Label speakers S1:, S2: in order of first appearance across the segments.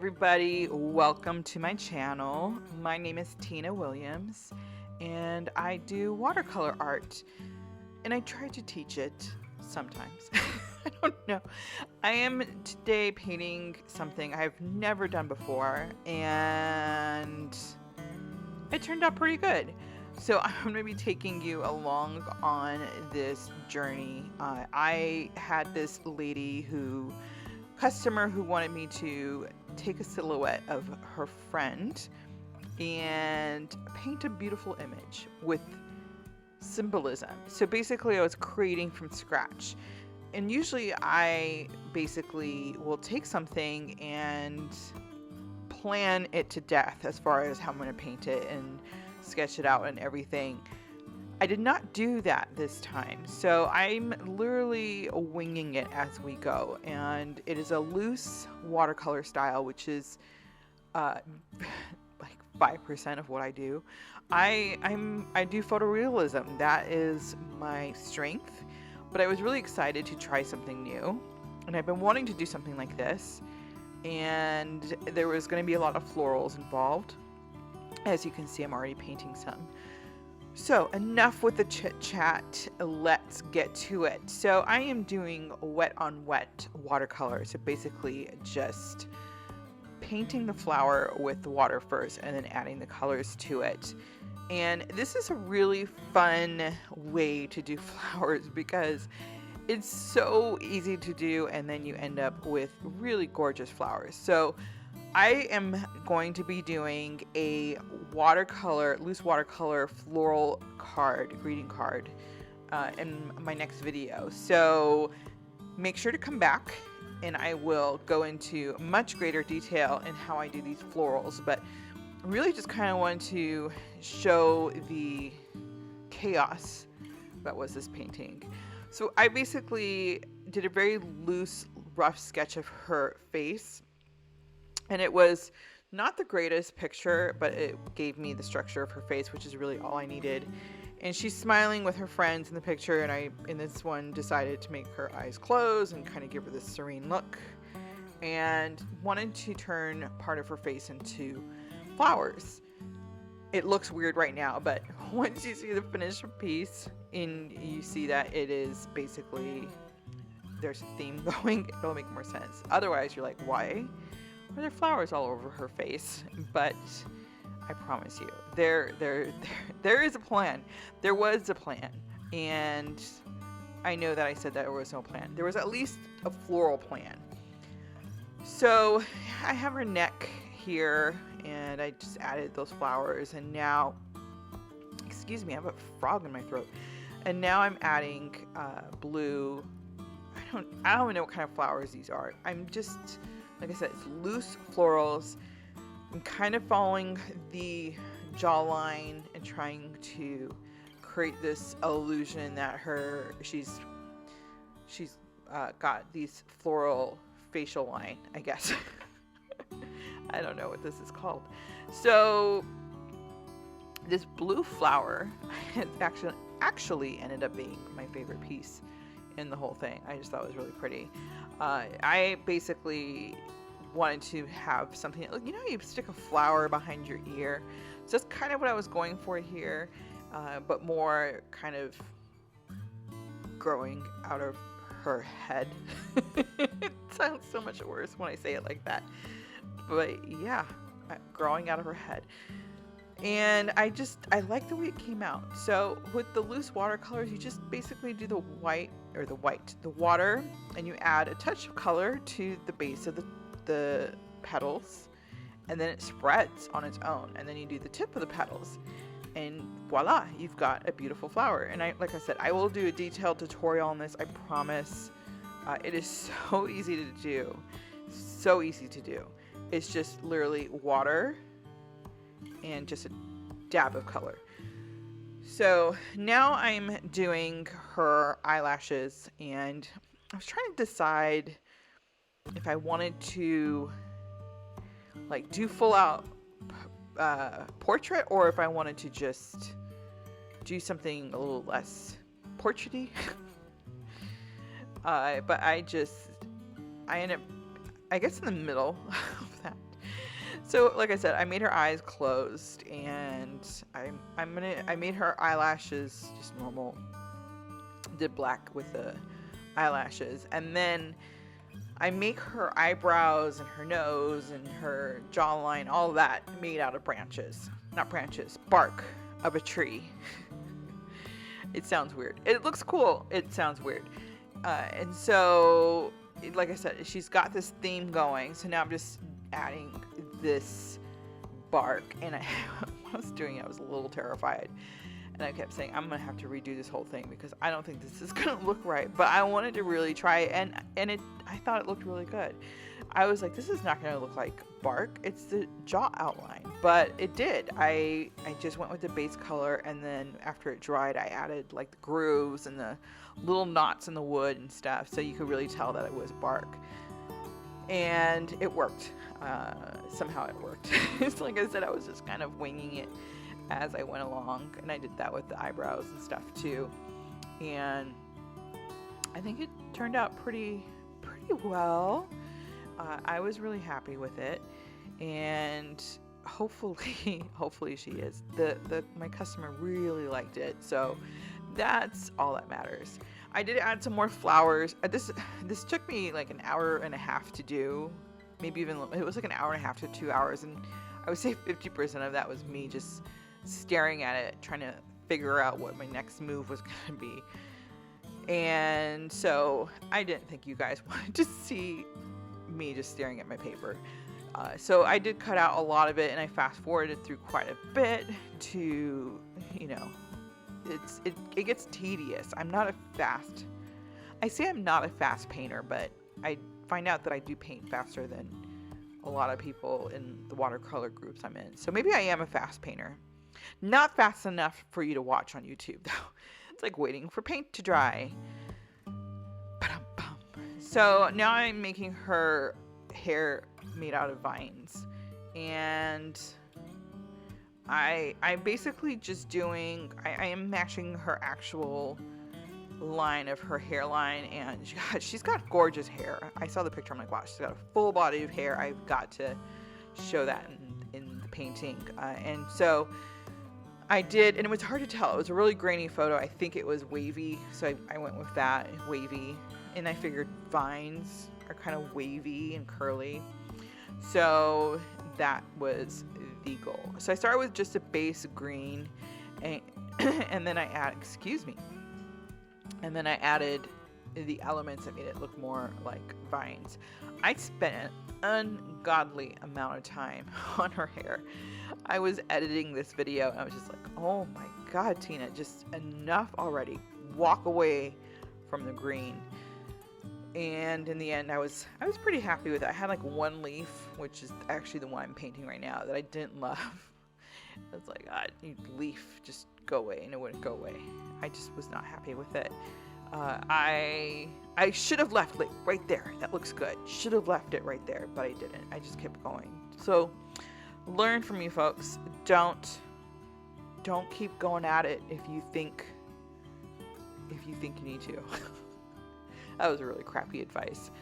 S1: everybody, welcome to my channel. My name is Tina Williams and I do watercolor art and I try to teach it sometimes. I don't know. I am today painting something I've never done before and it turned out pretty good. So I'm going to be taking you along on this journey. I had this customer who wanted me to take a silhouette of her friend and paint a beautiful image with symbolism. So basically I was creating from scratch. And usually I basically will take something and plan it to death as far as how I'm going to paint it and sketch it out and everything. I did not do that this time, so I'm literally winging it as we go, and it is a loose watercolor style, which is like 5% of what I do. I do photorealism. That is my strength, but I was really excited to try something new, and I've been wanting to do something like this, and there was going to be a lot of florals involved. As you can see, I'm already painting some. So enough with the chit chat, let's get to it. So I am doing wet on wet watercolor. So basically just painting the flower with the water first and then adding the colors to it. And this is a really fun way to do flowers because it's so easy to do and then you end up with really gorgeous flowers. So I am going to be doing a loose watercolor floral greeting card in my next video. So make sure to come back and I will go into much greater detail in how I do these florals, but really just kind of want to show the chaos that was this painting. So I basically did a very loose, rough sketch of her face. And it was not the greatest picture, but it gave me the structure of her face, which is really all I needed. And she's smiling with her friends in the picture, and I, in this one, decided to make her eyes close and kind of give her this serene look. And wanted to turn part of her face into flowers. It looks weird right now, but once you see the finished piece, and you see that it is basically, there's a theme going, it'll make more sense. Otherwise, you're like, why are there flowers all over her face? But I promise you, there is a plan. There was a plan, and I know that I said that there was no plan. There was at least a floral plan. So I have her neck here, and I just added those flowers, and now, excuse me, I have a frog in my throat. And now I'm adding blue. I don't even know what kind of flowers these are. Like I said, it's loose florals. I'm kind of following the jawline and trying to create this illusion that she's got these floral facial line, I guess. I don't know what this is called. So this blue flower has actually ended up being my favorite piece in the whole thing. I just thought it was really pretty. I basically wanted to have something, you stick a flower behind your ear. So that's kind of what I was going for here, but more kind of growing out of her head. It sounds so much worse when I say it like that. But yeah, growing out of her head. And I like the way it came out. So with the loose watercolors, you just basically do the water, and you add a touch of color to the base of the petals, and then it spreads on its own, and then you do the tip of the petals, and voila, you've got a beautiful flower. And like I said, I will do a detailed tutorial on this, I promise. It is so easy to do. So easy to do. It's just literally water and just a dab of color. So now I'm doing her eyelashes, and I was trying to decide if I wanted to do full out portrait, or if I wanted to just do something a little less portraity. But I end up, I guess, in the middle of that. So, like I said, I made her eyes closed, and I made her eyelashes just normal. Did black with the eyelashes, and then I make her eyebrows and her nose and her jawline, all that made out of branches. Not branches, bark of a tree. It sounds weird. It looks cool. It sounds weird. And so, like I said, she's got this theme going. So now I'm just adding this bark. And when I was doing it, I was a little terrified. And I kept saying, I'm going to have to redo this whole thing because I don't think this is going to look right. But I wanted to really try it. And I thought it looked really good. I was like, this is not going to look like bark. It's the jaw outline. But it did. I just went with the base color. And then after it dried, I added like the grooves and the little knots in the wood and stuff. So you could really tell that it was bark. And it worked. Somehow it worked. It's like I said, I was just kind of winging it as I went along, and I did that with the eyebrows and stuff too, and I think it turned out pretty well. I was really happy with it, and hopefully she is. My customer really liked it, so that's all that matters. I did add some more flowers. This took me like an hour and a half to do, maybe even it was like an hour and a half to 2 hours, and I would say 50% of that was me just staring at it, trying to figure out what my next move was going to be. And so I didn't think you guys wanted to see me just staring at my paper. So I did cut out a lot of it, and I fast forwarded through quite a bit to, it gets tedious. I say I'm not a fast painter, but I find out that I do paint faster than a lot of people in the watercolor groups I'm in. So maybe I am a fast painter. Not fast enough for you to watch on YouTube, though. It's like waiting for paint to dry. So now I'm making her hair made out of vines. And I basically just I am matching her actual line of her hairline, and she's got gorgeous hair. I saw the picture, I'm like, wow, she's got a full body of hair. I've got to show that in the painting. And so I did, and it was hard to tell. It was a really grainy photo. I think it was wavy, so I went with that, wavy. And I figured vines are kind of wavy and curly. So that was the goal. So I started with just a base green, and then I added the elements that made it look more like vines. I spent an ungodly amount of time on her hair. I was editing this video and I was just like, oh my God, Tina, just enough already. Walk away from the green. And in the end, I was pretty happy with it. I had like one leaf, which is actually the one I'm painting right now, that I didn't love. I was like, God, you leaf, just go away, and it wouldn't go away. I just was not happy with it. I should have left it right there. That looks good. Should have left it right there, but I didn't. I just kept going. So learn from me, folks. Don't keep going at it if you think you need to. That was really crappy advice.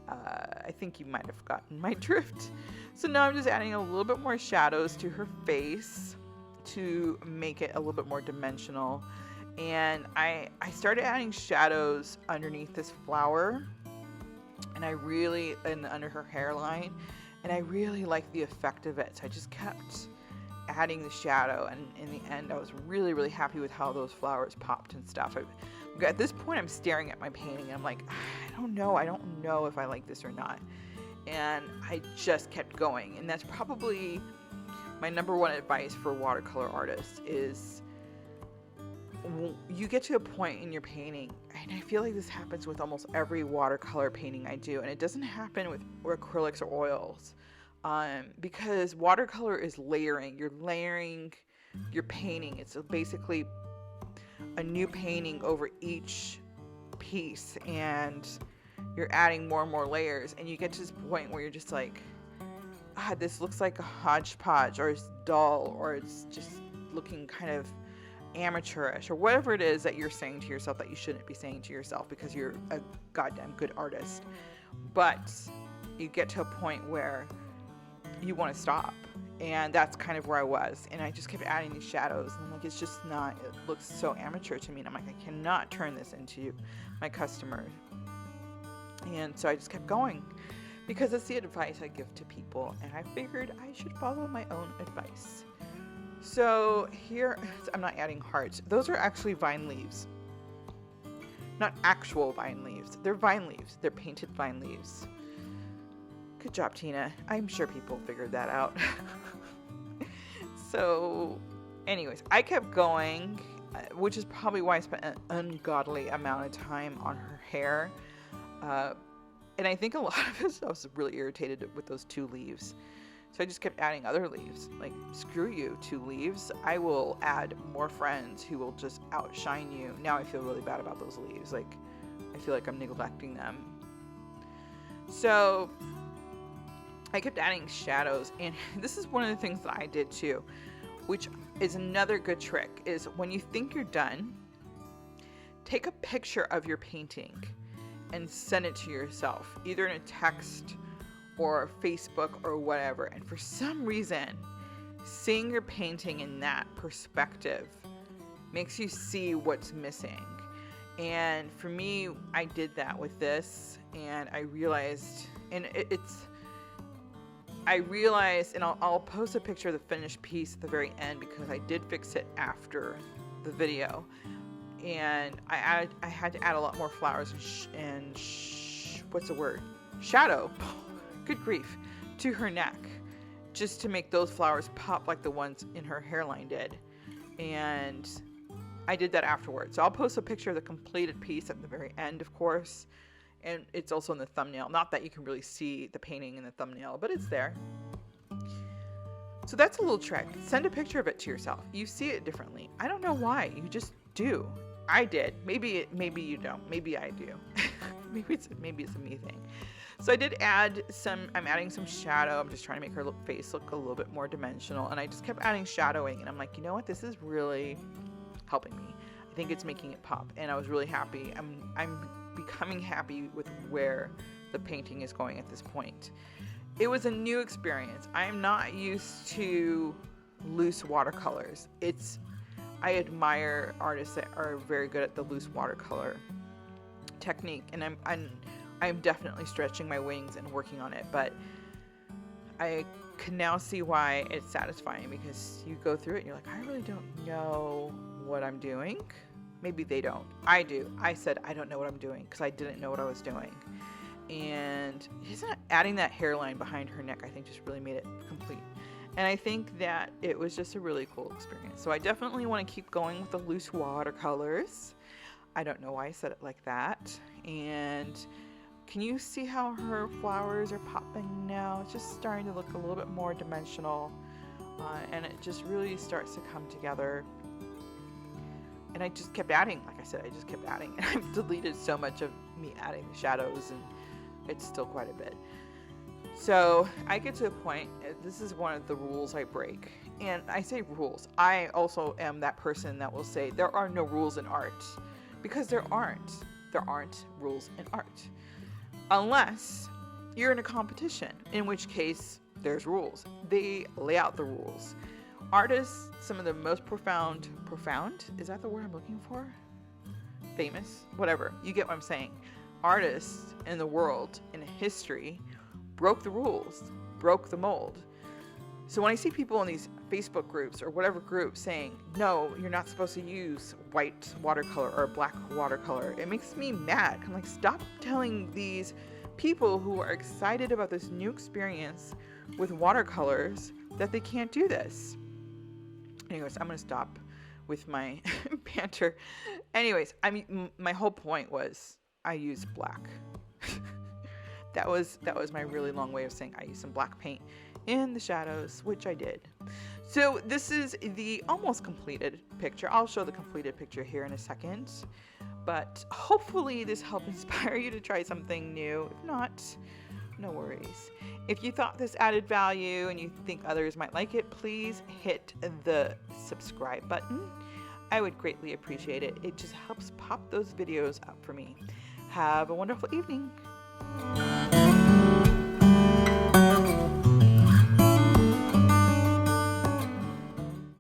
S1: I think you might have gotten my drift. So now I'm just adding a little bit more shadows to her face to make it a little bit more dimensional. And I started adding shadows underneath this flower, and under her hairline, and I really liked the effect of it. So I just kept adding the shadow, and in the end I was really, really happy with how those flowers popped and stuff. At this point I'm staring at my painting and I'm like, I don't know if I like this or not. And I just kept going, and that's probably my number one advice for watercolor artists is you get to a point in your painting, and I feel like this happens with almost every watercolor painting I do, and it doesn't happen with acrylics or oils, because watercolor is layering. You're layering your painting. It's basically a new painting over each piece, and you're adding more and more layers, and you get to this point where you're just like, this looks like a hodgepodge, or it's dull, or it's just looking kind of amateurish, or whatever it is that you're saying to yourself that you shouldn't be saying to yourself because you're a goddamn good artist. But you get to a point where you want to stop. And that's kind of where I was. And I just kept adding these shadows. And I'm like, it's just not, it looks so amateur to me. And I'm like, I cannot turn this into my customer. And so I just kept going because it's the advice I give to people. And I figured I should follow my own advice. So here, I'm not adding hearts. Those are actually vine leaves. Not actual vine leaves. They're vine leaves. They're painted vine leaves. Good job, Tina. I'm sure people figured that out. So, anyways, I kept going, which is probably why I spent an ungodly amount of time on her hair. And I think a lot of it, I was really irritated with those 2 leaves. So I just kept adding other leaves. Like, screw you, 2 leaves. I will add more friends who will just outshine you. Now I feel really bad about those leaves. Like, I feel like I'm neglecting them. So I kept adding shadows, and this is one of the things that I did too, which is another good trick, is when you think you're done, take a picture of your painting and send it to yourself, either in a text or Facebook or whatever. And for some reason, seeing your painting in that perspective makes you see what's missing. And for me, I did that with this, and I realized, and I realized, and I'll post a picture of the finished piece at the very end because I did fix it after the video, and I had to add a lot more flowers and what's the word? Shadow. Good grief, to her neck, just to make those flowers pop like the ones in her hairline did. And I did that afterwards. So I'll post a picture of the completed piece at the very end, of course. And it's also in the thumbnail. Not that you can really see the painting in the thumbnail, but it's there. So that's a little trick. Send a picture of it to yourself. You see it differently. I don't know why. You just do. I did. Maybe you don't. Maybe I do. maybe it's a me thing. So I did add I'm adding some shadow. I'm just trying to make her face look a little bit more dimensional. And I just kept adding shadowing. And I'm like, you know what? This is really helping me. I think it's making it pop. And I was really happy. I'm becoming happy with where the painting is going at this point. It was a new experience. I am not used to loose watercolors. I admire artists that are very good at the loose watercolor technique, and I'm definitely stretching my wings and working on it, but I can now see why it's satisfying, because you go through it and you're like, I really don't know what I'm doing. Maybe they don't. I do. I said I don't know what I'm doing because I didn't know what I was doing. And adding that hairline behind her neck, I think, just really made it complete. And I think that it was just a really cool experience. So I definitely want to keep going with the loose watercolors. I don't know why I said it like that. And can you see how her flowers are popping now? It's just starting to look a little bit more dimensional. And it just really starts to come together. And I just kept adding, like I said, I just kept adding. And I've deleted so much of me adding the shadows, and it's still quite a bit. So I get to a point, this is one of the rules I break. And I say rules. I also am that person that will say there are no rules in art, because there aren't. There aren't rules in art. Unless you're in a competition, in which case there's rules. They lay out the rules. Artists, some of the most profound, is that the word I'm looking for? Famous? Whatever. You get what I'm saying. Artists in the world, in history, broke the rules, broke the mold. So when I see people in these Facebook groups or whatever group saying, no, you're not supposed to use white watercolor or black watercolor, it makes me mad. I'm like, stop telling these people who are excited about this new experience with watercolors that they can't do this. Anyways, I'm going to stop with my banter. Anyways, I mean, my whole point was I used black. That was my really long way of saying I used some black paint in the shadows, which I did. So this is the almost completed picture. I'll show the completed picture here in a second. But hopefully this helped inspire you to try something new. If not, no worries. If you thought this added value and you think others might like it, please hit the subscribe button. I would greatly appreciate it. It just helps pop those videos up for me. Have a wonderful evening.